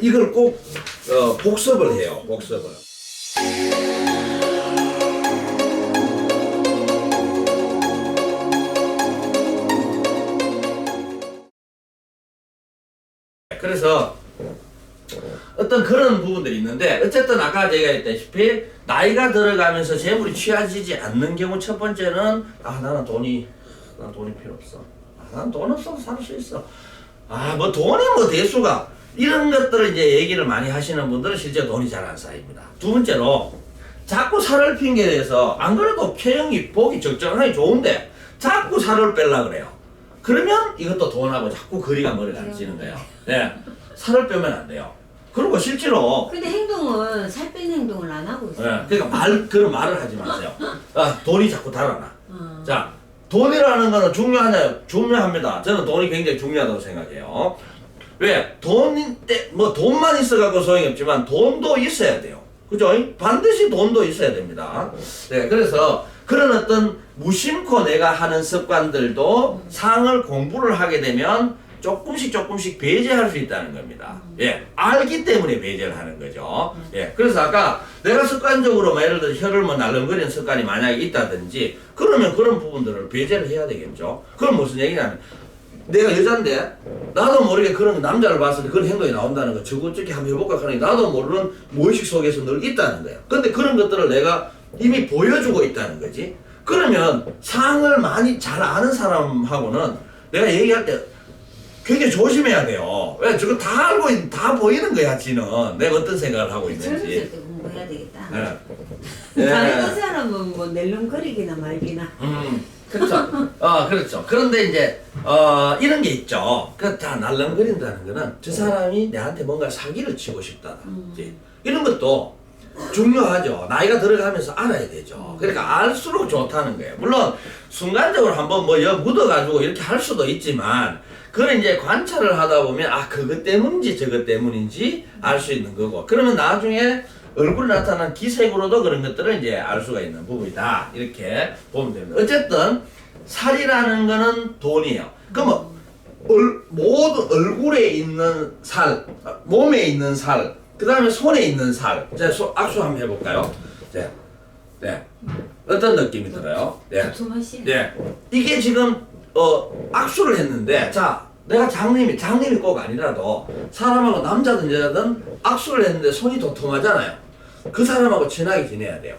이걸 꼭 복습을 해요. 복습을. 그래서 어떤 그런 부분들이 있는데, 어쨌든 아까 제가 했다시피 나이가 들어가면서 재물이 취해지지 않는 경우, 첫 번째는 나는 돈이 필요 없어. 난 돈 없어도 살 수 있어. 뭐 돈이 뭐 대수가, 이런 것들을 이제 얘기를 많이 하시는 분들은 실제 돈이 잘 안 쌓입니다. 두 번째로 자꾸 살을 핑계대서, 안 그래도 표형이 보기 적정하니 좋은데 자꾸 살을 빼려고 그래요. 그러면 이것도 돈하고 자꾸 거리가 머리가 안 찌는 거예요. 네. 살을 빼면 안 돼요. 그리고 실제로. 근데 행동은 살 빼는 행동을 안 하고 있어요. 네. 그러니까 그런 말을 하지 마세요. 돈이 자꾸 달아나. 자, 돈이라는 거는 중요합니다. 저는 돈이 굉장히 중요하다고 생각해요. 왜? 돈만 있어갖고 소용이 없지만 돈도 있어야 돼요. 그죠? 반드시 돈도 있어야 됩니다. 네, 그래서 그런 어떤 무심코 내가 하는 습관들도 상을 공부를 하게 되면 조금씩 배제할 수 있다는 겁니다. 예, 알기 때문에 배제를 하는 거죠. 예, 그래서 아까 내가 습관적으로 예를 들어 혀를 날름거리는 습관이 만약에 있다든지, 그러면 그런 부분들을 배제를 해야 되겠죠. 그럼 무슨 얘기냐면, 내가 여잔데 나도 모르게 그런 남자를 봤을 때 그런 행동이 나온다는 거, 저거 저렇게 한번 해볼까 하는 게 나도 모르는 무의식 속에서 늘 있다는 거예요. 근데 그런 것들을 내가 이미 보여주고 있다는 거지. 그러면 상을 많이 잘 아는 사람하고는 내가 얘기할 때 굉장히 조심해야 돼요. 왜? 저거 다 알고 다 보이는 거야, 지는. 내가 어떤 생각을 하고 있는지. 젊었을 때 공부해야 되겠다. 네. 나이가 사람은 뭐 낼름거리기나 말기나. 그렇죠. 그렇죠. 그런데 이제, 이런 게 있죠. 다 날름거린다는 거는 저 사람이 내한테 뭔가 사기를 치고 싶다든지, 이런 것도 중요하죠. 나이가 들어가면서 알아야 되죠. 그러니까 알수록 좋다는 거예요. 물론, 순간적으로 한번 묻어가지고 이렇게 할 수도 있지만, 그걸 이제 관찰을 하다 보면, 그것 때문인지 저것 때문인지 알 수 있는 거고, 그러면 나중에 얼굴에 나타난 기색으로도 그런 것들을 이제 알 수가 있는 부분이다. 이렇게 보면 됩니다. 어쨌든, 살이라는 거는 돈이에요. 그러면, 모든 얼굴에 있는 살, 몸에 있는 살, 그 다음에 손에 있는 살. 자, 악수 한번 해볼까요? 네. 어떤 느낌이 들어요? 네. 네. 이게 지금, 악수를 했는데, 자, 내가 장님이 꼭 아니라도 사람하고 남자든 여자든 악수를 했는데 손이 도톰하잖아요. 그 사람하고 친하게 지내야 돼요.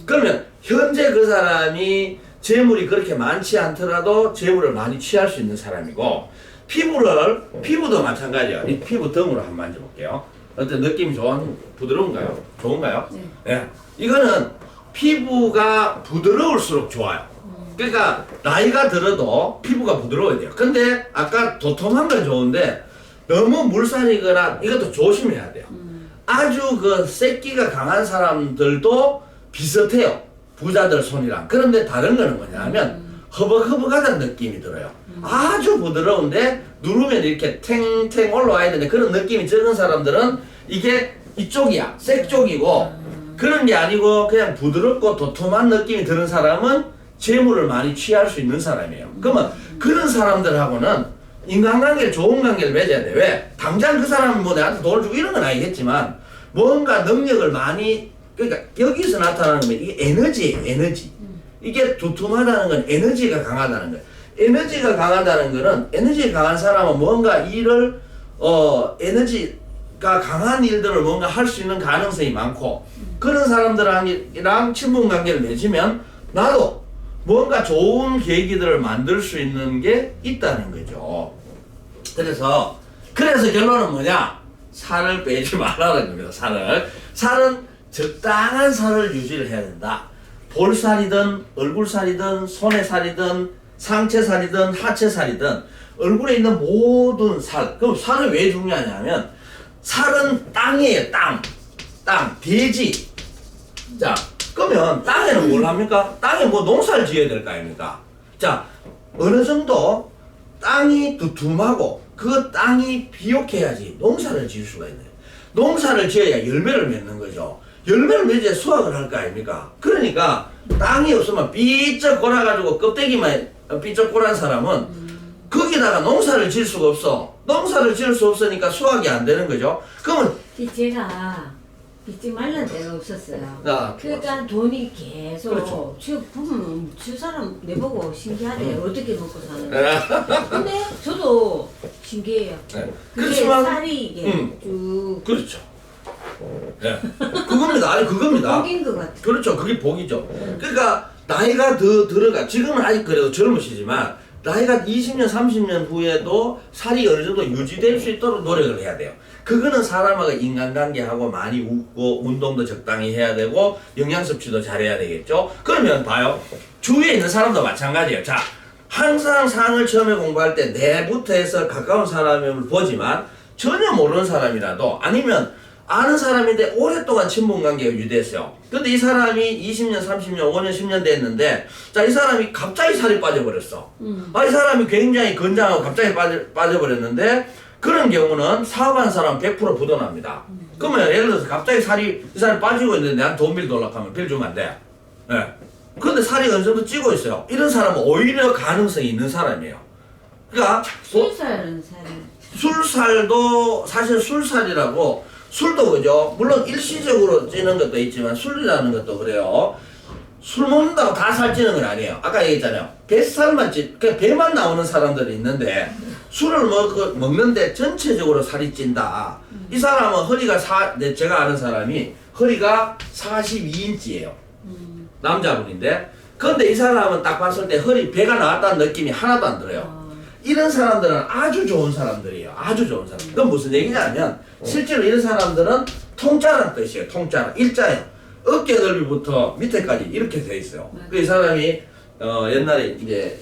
그러면 현재 그 사람이 재물이 그렇게 많지 않더라도 재물을 많이 취할 수 있는 사람이고, 피부도 마찬가지예요. 이 피부 덤으로 한번 만져볼게요. 어떤 느낌이 부드러운가요? 좋은가요? 네. 네. 이거는 피부가 부드러울수록 좋아요. 그러니까 나이가 들어도 피부가 부드러워야 돼요. 근데 아까 도톰한 건 좋은데 너무 물살이거나 이것도 조심해야 돼요. 아주 새끼가 강한 사람들도 비슷해요. 부자들 손이랑. 그런데 다른 거는 뭐냐면 허벅허벅하다는 느낌이 들어요. 아주 부드러운데 누르면 이렇게 탱탱 올라와야 되는데, 그런 느낌이 적은 사람들은 이게 이쪽이야. 색 쪽이고, 그런 게 아니고 그냥 부드럽고 도톰한 느낌이 드는 사람은 재물을 많이 취할 수 있는 사람이에요. 그러면 그런 사람들하고는 인간관계를, 좋은 관계를 맺어야 돼. 왜? 당장 그 사람은 내한테 돈을 주고 이런 건 아니겠지만, 뭔가 능력을 많이, 그러니까 여기서 나타나는 건 이게 에너지. 이게 두툼하다는 건 에너지가 강하다는 거예요. 에너지가 강하다는 거는, 에너지가 강한 사람은 뭔가 일을, 에너지가 강한 일들을 뭔가 할 수 있는 가능성이 많고, 그런 사람들이랑 친분 관계를 맺으면 나도 뭔가 좋은 계기들을 만들 수 있는 게 있다는 거죠. 그래서 결론은 뭐냐? 살을 빼지 말라는 겁니다. 살은 적당한 살을 유지를 해야 된다. 볼살이든 얼굴살이든 손의 살이든 상체살이든 하체살이든 얼굴에 있는 모든 살. 그럼 살은 왜 중요하냐면, 살은 땅이에요. 땅, 대지. 자, 그러면 땅에는 뭘 합니까? 땅에 농사를 지어야 될 거 아닙니까? 자, 어느 정도 땅이 두툼하고 그 땅이 비옥해야지 농사를 지을 수가 있네요. 농사를 지어야 열매를 맺는 거죠. 열매를 맺어야 수확을 할 거 아닙니까? 그러니까 땅이 없으면 삐쩍 골아가지고 껍데기만 삐쩍 골한 사람은 거기다가 농사를 지을 수가 없어. 농사를 지을 수 없으니까 수확이 안 되는 거죠. 그러면 제가 빚지 말란 데가 없었어요. 아, 그러니까 돈이 계속 그렇죠. 저 보면 저 사람 내보고 신기하대. 어떻게 먹고 사는지. 근데 저도 신기해요. 네. 그게 그렇지만 쌀이 이게 쭉 그렇죠. 예. 그겁니다. 아니 그겁니다. 복인 것 같아. 그렇죠. 그게 복이죠. 그러니까 나이가 더 들어가 지금은 아직 그래도 젊으시지만 나이가 20년, 30년 후에도 살이 어느 정도 유지될 수 있도록 노력을 해야 돼요. 그거는 사람하고 인간관계하고 많이 웃고 운동도 적당히 해야 되고 영양 섭취도 잘해야 되겠죠. 그러면 봐요. 주위에 있는 사람도 마찬가지예요. 자, 항상 상을 처음에 공부할 때 내부터 해서 가까운 사람을 보지만 전혀 모르는 사람이라도 아니면 아는 사람인데 오랫동안 친분관계가 유지됐어요. 근데 이 사람이 20년, 30년, 5년, 10년 됐는데 자, 이 사람이 갑자기 살이 빠져버렸어. 이 사람이 굉장히 건장하고 갑자기 빠져버렸는데 그런 경우는 사업하는 사람 100% 부도납니다. 그러면 예를 들어서 갑자기 이 사람이 빠지고 있는데 내한테 돈 빌려달라고 하면 빌려주면 안 돼. 예. 그런데 살이 어느 정도 찌고 있어요. 이런 사람은 오히려 가능성이 있는 사람이에요. 그러니까 술살은 사람. 술살도 사실 술살이라고 술도 그죠. 물론 일시적으로 찌는 것도 있지만 술이라는 것도 그래요. 술 먹는다고 다 살찌는 건 아니에요. 아까 얘기했잖아요. 뱃살만 그냥 배만 나오는 사람들이 있는데 술을 먹는데 전체적으로 살이 찐다. 이 사람은 허리가 제가 아는 사람이 허리가 42인치예요. 남자분인데 그런데 이 사람은 딱 봤을 때 배가 나왔다는 느낌이 하나도 안 들어요. 이런 사람들은 아주 좋은 사람들이에요. 아주 좋은 사람. 그건 무슨 얘기냐면 실제로 이런 사람들은 통짜라는 뜻이에요. 통짜. 일자예요. 어깨 넓이부터 밑에까지 이렇게 돼 있어요. 그 이 사람이 옛날에 이제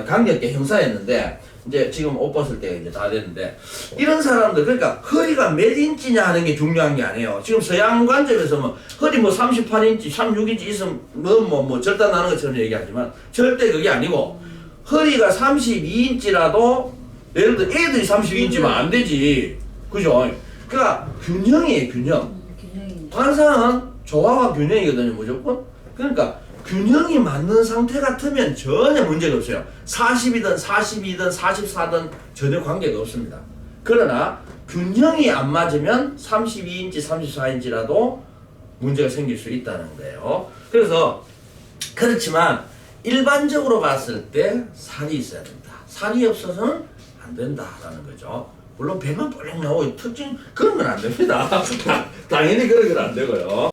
강력계 형사였는데 이제 지금 옷 벗을 때 이제 다 됐는데 이런 사람들 그러니까 허리가 몇 인치냐 하는 게 중요한 게 아니에요. 지금 서양 관점에서 뭐 허리 뭐 38인치, 36인치 있으면 뭐 절단 나는 것처럼 얘기하지만 절대 그게 아니고 허리가 32인치라도 예를 들어 애들이 32인치면 안 되지. 그죠? 그러니까 균형이에요, 균형. 관상은 조화와 균형이거든요, 무조건. 그러니까 균형이 맞는 상태 같으면 전혀 문제가 없어요. 40이든 42든 44든 전혀 관계가 없습니다. 그러나 균형이 안 맞으면 32인치, 34인치라도 문제가 생길 수 있다는 거예요. 그래서 그렇지만 일반적으로 봤을 때 살이 있어야 된다. 살이 없어서는 안 된다라는 거죠. 물론 배만 볼록 나오고 특징 그런 건 안 됩니다. 당연히 그런 건 안 되고요.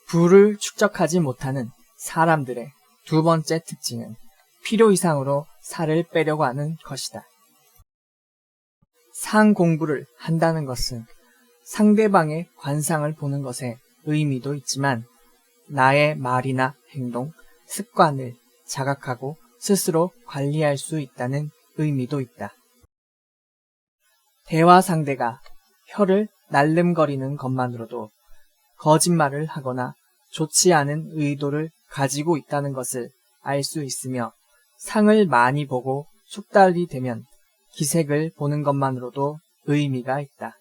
부를 축적하지 못하는 사람들의 두 번째 특징은 필요 이상으로 살을 빼려고 하는 것이다. 상 공부를 한다는 것은 상대방의 관상을 보는 것에 의미도 있지만 나의 말이나 행동, 습관을 자각하고 스스로 관리할 수 있다는 의미도 있다. 대화 상대가 혀를 날름거리는 것만으로도 거짓말을 하거나 좋지 않은 의도를 가지고 있다는 것을 알 수 있으며 상을 많이 보고 숙달이 되면 기색을 보는 것만으로도 의미가 있다.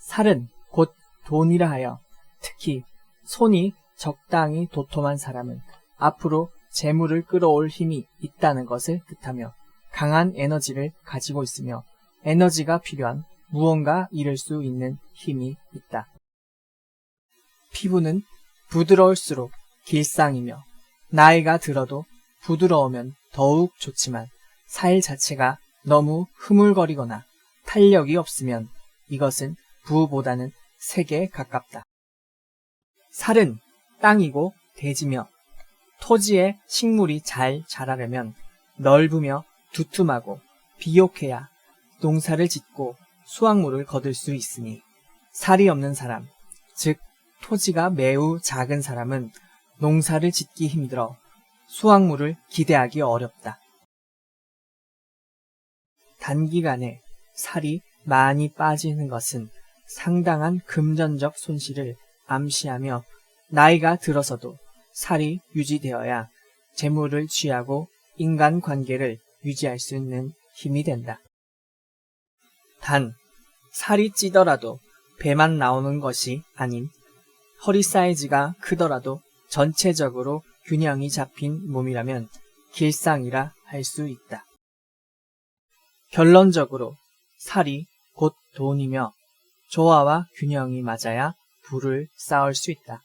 살은 곧 돈이라 하여 특히 손이 적당히 도톰한 사람은 앞으로 재물을 끌어올 힘이 있다는 것을 뜻하며 강한 에너지를 가지고 있으며 에너지가 필요한 무언가 이룰 수 있는 힘이 있다. 피부는 부드러울수록 길상이며 나이가 들어도 부드러우면 더욱 좋지만 살 자체가 너무 흐물거리거나 탄력이 없으면 이것은 부보다는 색에 가깝다. 살은 땅이고 대지며 토지에 식물이 잘 자라려면 넓으며 두툼하고 비옥해야 농사를 짓고 수확물을 거둘 수 있으니 살이 없는 사람, 즉 토지가 매우 작은 사람은 농사를 짓기 힘들어 수확물을 기대하기 어렵다. 단기간에 살이 많이 빠지는 것은 상당한 금전적 손실을 암시하며 나이가 들어서도 살이 유지되어야 재물을 취하고 인간관계를 유지할 수 있는 힘이 된다. 단, 살이 찌더라도 배만 나오는 것이 아닌 허리 사이즈가 크더라도 전체적으로 균형이 잡힌 몸이라면 길상이라 할 수 있다. 결론적으로 살이 곧 돈이며 조화와 균형이 맞아야 부를 쌓을 수 있다.